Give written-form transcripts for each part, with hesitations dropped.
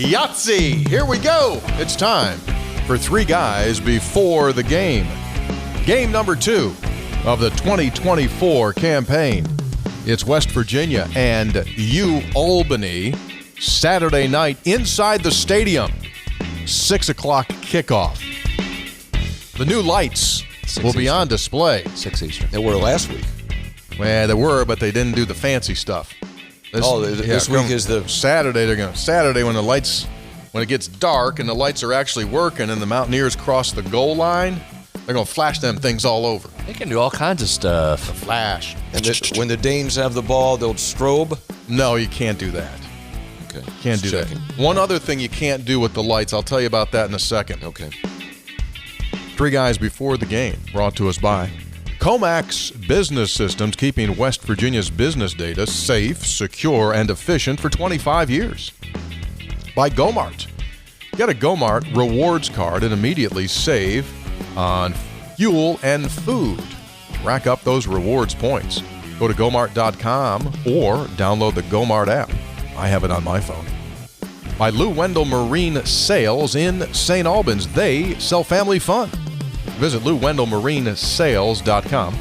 Yahtzee! Here we go! It's time for Three Guys Before the Game. Game number 2 of the 2024 campaign. It's West Virginia and Albany. Saturday night inside the stadium. 6 o'clock kickoff. The new lights will be on display. 6 Eastern. They were last week. Well, they were, but they didn't do the fancy stuff. This week is the Saturday. Saturday when it gets dark and the lights are actually working and the Mountaineers cross the goal line, they're gonna flash them things all over. They can do all kinds of stuff. The flash. And when the Danes have the ball, they'll strobe. No, you can't do that. Okay, can't do that. One other thing you can't do with the lights. I'll tell you about that in a second. Okay. Three Guys Before the Game, brought to us by Comax Business Systems, keeping West Virginia's business data safe, secure, and efficient for 25 years. By Gomart. Get a Gomart rewards card and immediately save on fuel and food. Rack up those rewards points. Go to Gomart.com or download the Gomart app. I have it on my phone. By Lou Wendell Marine Sales in St. Albans. They sell family fun. Visit LouWendellMarineSales.com.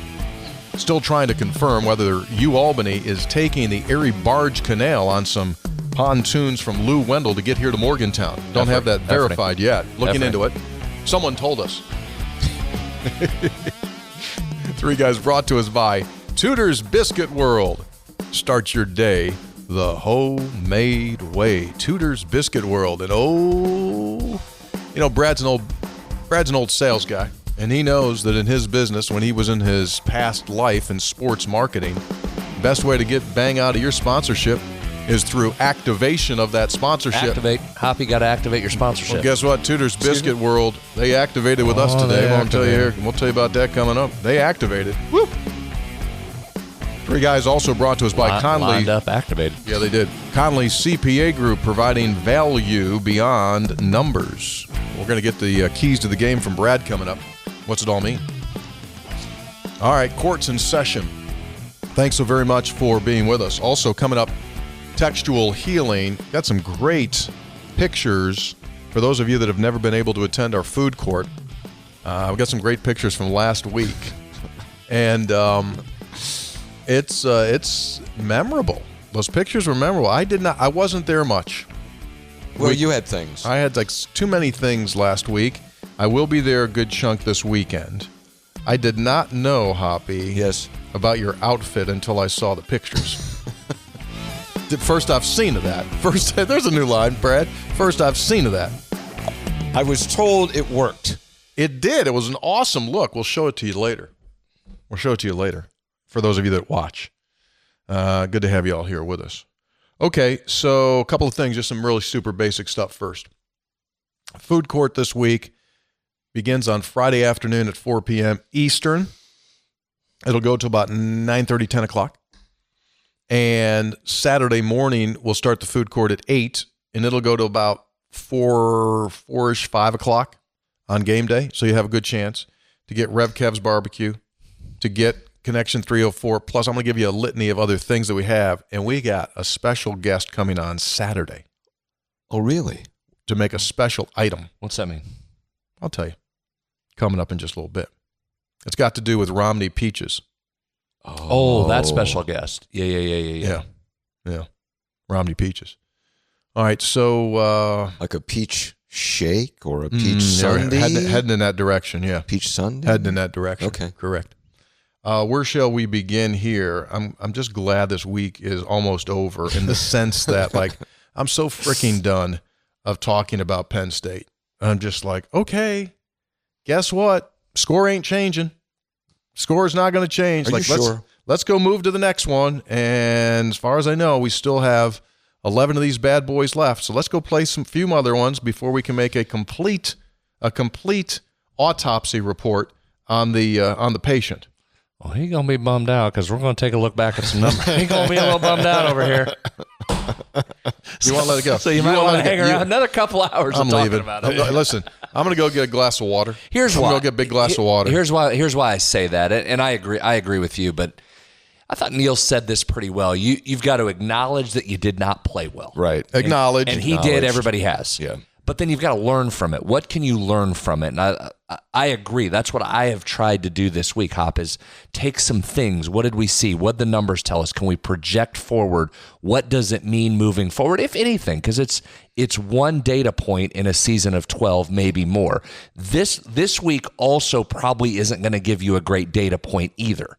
Still trying to confirm whether Albany is taking the Erie Barge Canal on some pontoons from Lou Wendell to get here to Morgantown. Don't have that verified yet. Looking into it. Someone told us. Three Guys brought to us by Tudor's Biscuit World. Start your day the homemade way. Tudor's Biscuit World. And Brad's an old sales guy. And he knows that in his business, when he was in his past life in sports marketing, best way to get bang out of your sponsorship is through activation of that sponsorship. Activate. Hoppy, got to activate your sponsorship. Well, guess what? Tudor's Biscuit World, they activated with us today. We'll tell you about that coming up. They activated. Woo! Three Guys also brought to us by Conley. Lined up, activated. Yeah, they did. Conley CPA Group, providing value beyond numbers. We're going to get the keys to the game from Brad coming up. What's it all mean? All right, court's in session. Thanks so very much for being with us. Also coming up, textual healing. Got some great pictures for those of you that have never been able to attend our food court. We've got some great pictures from last week. And it's memorable. Those pictures were memorable. I wasn't there much. Well, you had things. I had too many things last week. I will be there a good chunk this weekend. I did not know, Hoppy, about your outfit until I saw the pictures. First I've seen of that. There's a new line, Brad. First I've seen of that. I was told it worked. It did. It was an awesome look. We'll show it to you later. For those of you that watch. Good to have you all here with us. Okay, so a couple of things, just some really super basic stuff first. Food court this week begins on Friday afternoon at 4 p.m. Eastern. It'll go to about 9:30, 10 o'clock. And Saturday morning, we'll start the food court at 8, and it'll go to about 4-ish, 5 o'clock on game day. So you have a good chance to get Rev Kev's barbecue, to get Connection 304. Plus, I'm going to give you a litany of other things that we have. And we got a special guest coming on Saturday. Oh, really? To make a special item. What's that mean? I'll tell you. Coming up in just a little bit. It's got to do with Romney peaches. Oh, that special guest. Yeah. Romney peaches. All right, so... like a peach shake or a peach sundae? Heading in that direction, yeah. Peach sundae? Heading in that direction. Okay. Correct. Where shall we begin here? I'm just glad this week is almost over in the sense that, I'm so freaking done of talking about Penn State. I'm just like, okay, guess what? Score ain't changing. Score's not going to change. Are you sure? Let's go move to the next one. And as far as I know, we still have 11 of these bad boys left. So let's go play some few other ones before we can make a complete autopsy report on the patient. Well, he's going to be bummed out because we're going to take a look back at some numbers. He's going to be a little bummed out over here. You want to let it go. So you might want to hang around another couple hours I'm talking leaving. about it. Listen, I'm going to go get a glass of water. I'm going to go get a big glass of water. Here's why I say that, and I agree with you, but I thought Neil said this pretty well. You've got to acknowledge that you did not play well. Right. Acknowledge. And he did. Everybody has. Yeah. But then you've got to learn from it. What can you learn from it? And I agree. That's what I have tried to do this week, Hop, is take some things. What did we see? What did the numbers tell us? Can we project forward? What does it mean moving forward, if anything? Because it's one data point in a season of 12, maybe more. This week also probably isn't going to give you a great data point either.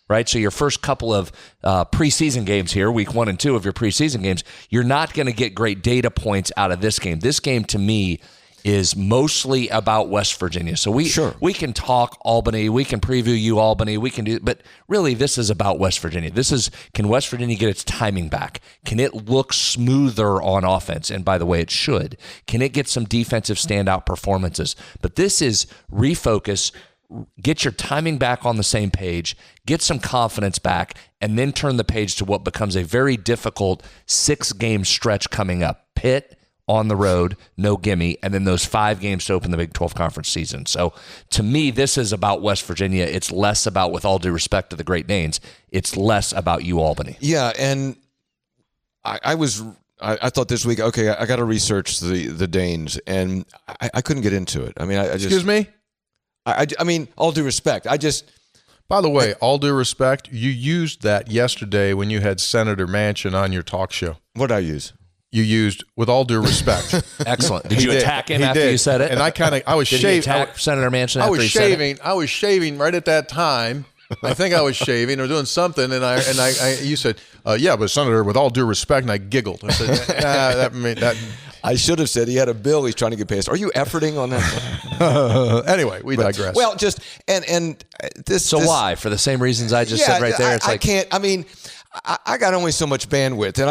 Right, so your first couple of preseason games here, week 1 and 2 of your preseason games, you're not going to get great data points out of this game. This game, to me, is mostly about West Virginia. So we can talk Albany, we can preview Albany, we can do, but really this is about West Virginia. Can West Virginia get its timing back? Can it look smoother on offense? And by the way, it should. Can it get some defensive standout performances? But this is refocus. Get your timing back on the same page, get some confidence back, and then turn the page to what becomes a very difficult 6-game stretch coming up. Pitt on the road, no gimme, and then those 5 games to open the Big 12 conference season. So to me, this is about West Virginia. It's less about, with all due respect to the Great Danes, it's less about Albany. Yeah, and I thought this week, okay, I got to research the Danes, and I couldn't get into it. I mean, I just... Excuse me? I mean, all due respect. By the way, all due respect, you used that yesterday when you had Senator Manchin on your talk show. What did I use? You used, with all due respect. Excellent. Did you attack him after you said it? And I was shaving. Did you attack Senator Manchin after he said it? I was shaving right at that time. I think I was shaving or doing something, and you said, yeah, but Senator, with all due respect, and I giggled. I said, that. I should have said he had a bill he's trying to get passed. Are you efforting on that? Anyway, we digress. Well, just and this. So why? For the same reasons I just said right there. I can't. I mean, I got only so much bandwidth, and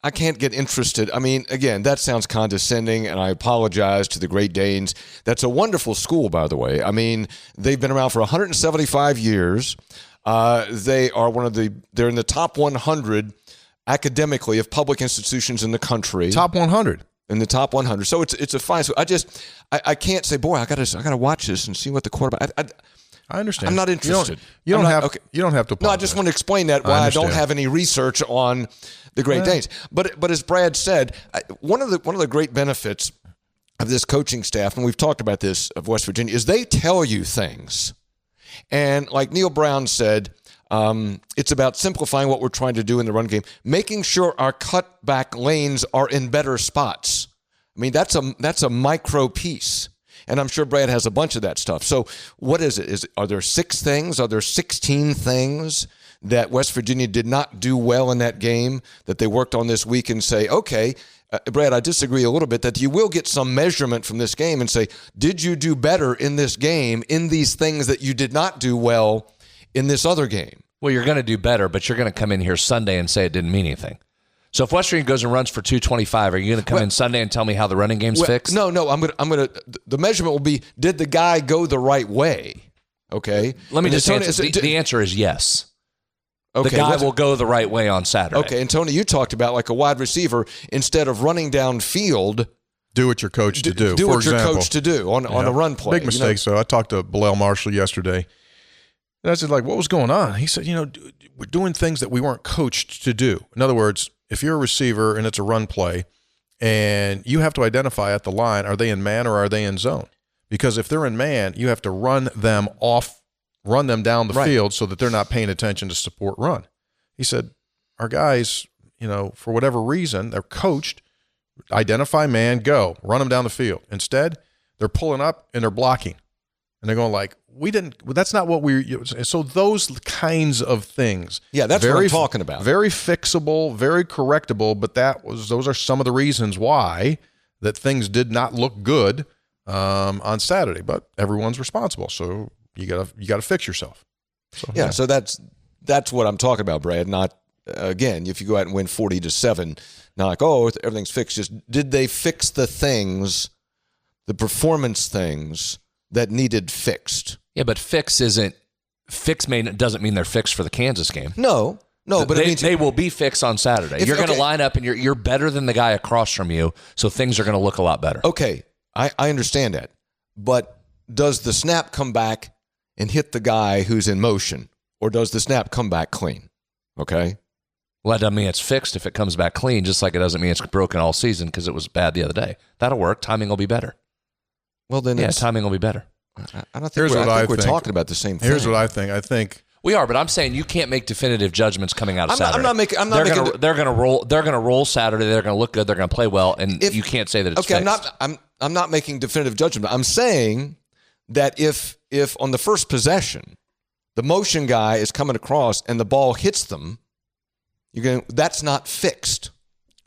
I can't get interested. I mean, again, that sounds condescending, and I apologize to the Great Danes. That's a wonderful school, by the way. I mean, they've been around for 175 years. They're in the top 100 academically of public institutions in the country. Top 100. In the top 100. So it's a fine school. I can't say, boy, I gotta watch this and see what the quarterback. I understand. I'm not interested. You don't have to. Apologize. No, I just want to explain that why I don't have any research on the Great Danes. But as Brad said, one of the great benefits of this coaching staff, and we've talked about this of West Virginia, is they tell you things. And like Neil Brown said, it's about simplifying what we're trying to do in the run game, making sure our cutback lanes are in better spots. I mean, that's a micro piece. And I'm sure Brad has a bunch of that stuff. So what is it? Are there 6 things? Are there 16 things that West Virginia did not do well in that game that they worked on this week and say, okay, Brad, I disagree a little bit, that you will get some measurement from this game and say, did you do better in this game in these things that you did not do well in this other game? Well, you're going to do better, but you're going to come in here Sunday and say it didn't mean anything. So if West Virginia goes and runs for 225, are you going to come in Sunday and tell me how the running game's fixed? No. I'm gonna. The measurement will be: did the guy go the right way? Okay. Let me just answer. The answer is yes. Okay, the guy will go the right way on Saturday. Okay, and Tony, you talked about like a wide receiver, instead of running downfield, do what you're coached to do. Do for what example, you're coached to do on a run play. Big mistake. So I talked to Bilal Marshall yesterday. And I said, like, what was going on? He said, we're doing things that we weren't coached to do. In other words, if you're a receiver and it's a run play and you have to identify at the line, are they in man or are they in zone? Because if they're in man, you have to run them down the field so that they're not paying attention to support run. He said, our guys, for whatever reason, they're coached, identify man, go, run them down the field. Instead, they're pulling up and they're blocking. And they're going like, that's not what so those kinds of things. Yeah, that's what I'm talking about. Very fixable, very correctable, but those are some of the reasons why that things did not look good on Saturday. But everyone's responsible, so you gotta fix yourself. So that's what I'm talking about, Brad. Not again, if you go out and win 40-7, not like, oh, everything's fixed. Just did they fix the things, the performance things that needed fixed? Yeah, but doesn't mean they're fixed for the Kansas game. No, but they will be fixed on Saturday. You're going to line up and you're better than the guy across from you, so things are going to look a lot better. Okay, I understand that. But does the snap come back and hit the guy who's in motion? or does the snap come back clean? Okay. Well, that doesn't mean it's fixed if it comes back clean, just like it doesn't mean it's broken all season because it was bad the other day. That'll work. Timing will be better. Well, then timing will be better. I don't think we're talking about the same thing. Here's what I think. I think we are, but I'm saying you can't make definitive judgments coming out of Saturday. They're going to roll. They're going to roll Saturday. They're going to look good. They're going to play well, and you can't say that it's okay. Fixed. I'm not making definitive judgment. I'm saying that if on the first possession, the motion guy is coming across and the ball hits them, that's not fixed.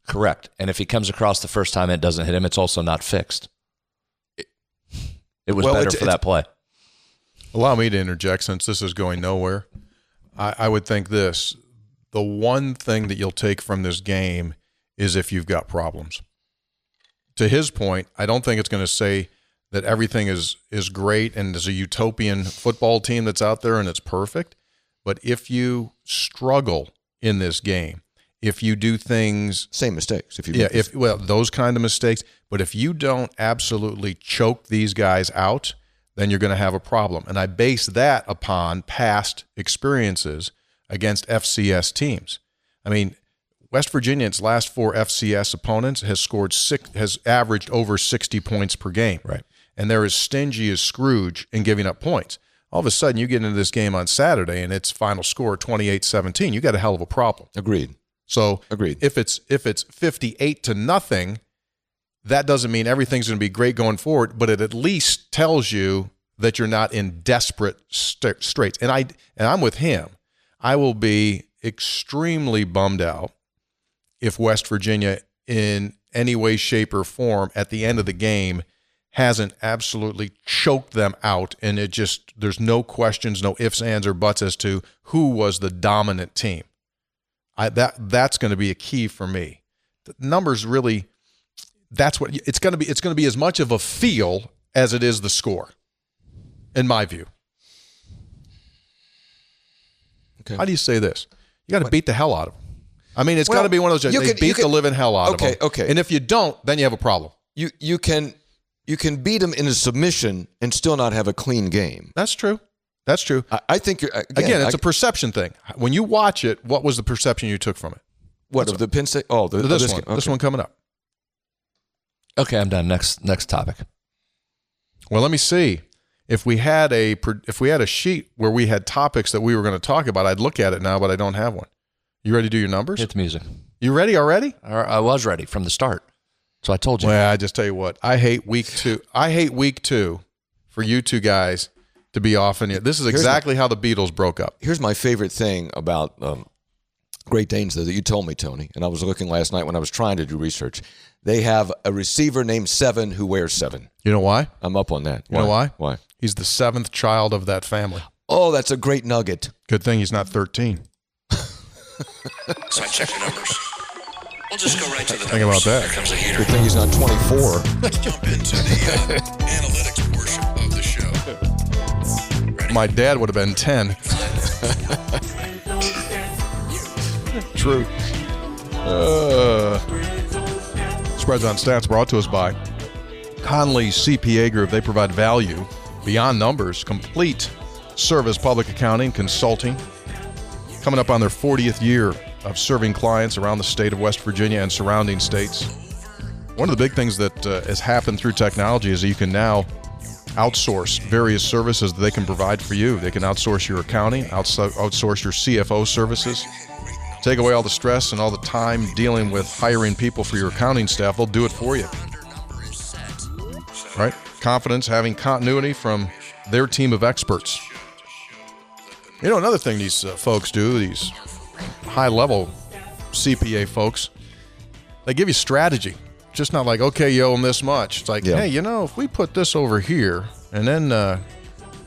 Correct. And if he comes across the first time and it doesn't hit him, it's also not fixed. It was better for that play. Allow me to interject since this is going nowhere. I would think this. The one thing that you'll take from this game is if you've got problems. To his point, I don't think it's going to say that everything is great and there's a utopian football team that's out there and it's perfect. But if you struggle in this game, if you do things... Same mistakes. Those kind of mistakes. But if you don't absolutely choke these guys out, then you're going to have a problem. And I base that upon past experiences against FCS teams. I mean, West Virginia, its last 4 FCS opponents, has averaged over 60 points per game. Right. And they're as stingy as Scrooge in giving up points. All of a sudden, you get into this game on Saturday, and its final score 28-17. You got a hell of a problem. Agreed. So agreed. If it's 58-0, that doesn't mean everything's going to be great going forward, but it at least tells you that you're not in desperate straits. And I'm with him. I will be extremely bummed out if West Virginia, in any way, shape, or form, at the end of the game, hasn't absolutely choked them out, and there's no questions, no ifs, ands, or buts as to who was the dominant team. That's going to be a key for me. The numbers really, that's what it's going to be. It's going to be as much of a feel as it is the score, in my view. Okay. How do you say this? You got to beat the hell out of them. I mean, it's got to be one of those. They beat the living hell out of them. Okay. And if you don't, then you have a problem. You can beat them in a submission and still not have a clean game. That's true. That's true. I think you're again. It's a perception thing. When you watch it, what was the perception you took from it? What of the Penn State? Oh, this one. Okay. This one coming up. Okay, I'm done. Next topic. Well, let me see. If we had a sheet where we had topics that we were going to talk about, I'd look at it now, but I don't have one. You ready to do your numbers? Hit the music. You ready already? I was ready from the start. So I told you. Well, I just tell you what. I hate week 2. I hate week 2 for you two guys to be off in here. This is exactly how the Beatles broke up. Here's my favorite thing about Great Danes, though, that you told me, Tony, and I was looking last night when I was trying to do research. They have a receiver named 7 who wears 7. You know why? I'm up on that. You know why? Why? He's the 7th child of that family. Oh, that's a great nugget. Good thing he's not 13. So I check the numbers. We'll just go right to the numbers. Think about that. Here comes a heater. Good thing he's not 24. Let's jump into the analytics portion of the show. Ready? My dad would have been 10. True. Spreads on Stats brought to us by Conley CPA Group. They provide value beyond numbers, complete service, public accounting, consulting. Coming up on their 40th year of serving clients around the state of West Virginia and surrounding states. One of the big things that has happened through technology is that you can now outsource various services that they can provide for you. They can outsource your accounting, outsource your CFO services, take away all the stress and all the time dealing with hiring people for your accounting staff. They'll do it for you. Right? Confidence, having continuity from their team of experts. You know, another thing these folks do, these high-level CPA folks, they give you strategy. Just not like, okay, you owe them this much. It's like, hey, you know, if we put this over here and then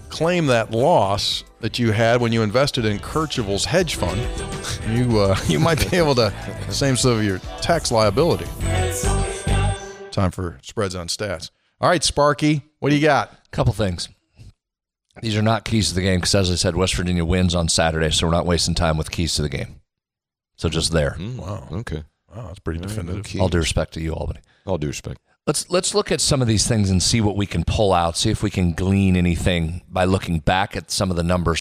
claim that loss that you had when you invested in Kercheval's hedge fund, you might be able to save some of your tax liability. Time for Spreads on Stats. All right, Sparky, what do you got? Couple things. These are not keys to the game because, as I said, West Virginia wins on Saturday, so we're not wasting time with keys to the game. So just there. Wow. Okay. Wow, that's pretty definitive. All due respect to you, Albany. All due respect. Let's look at some of these things and see what we can pull out, see if we can glean anything by looking back at some of the numbers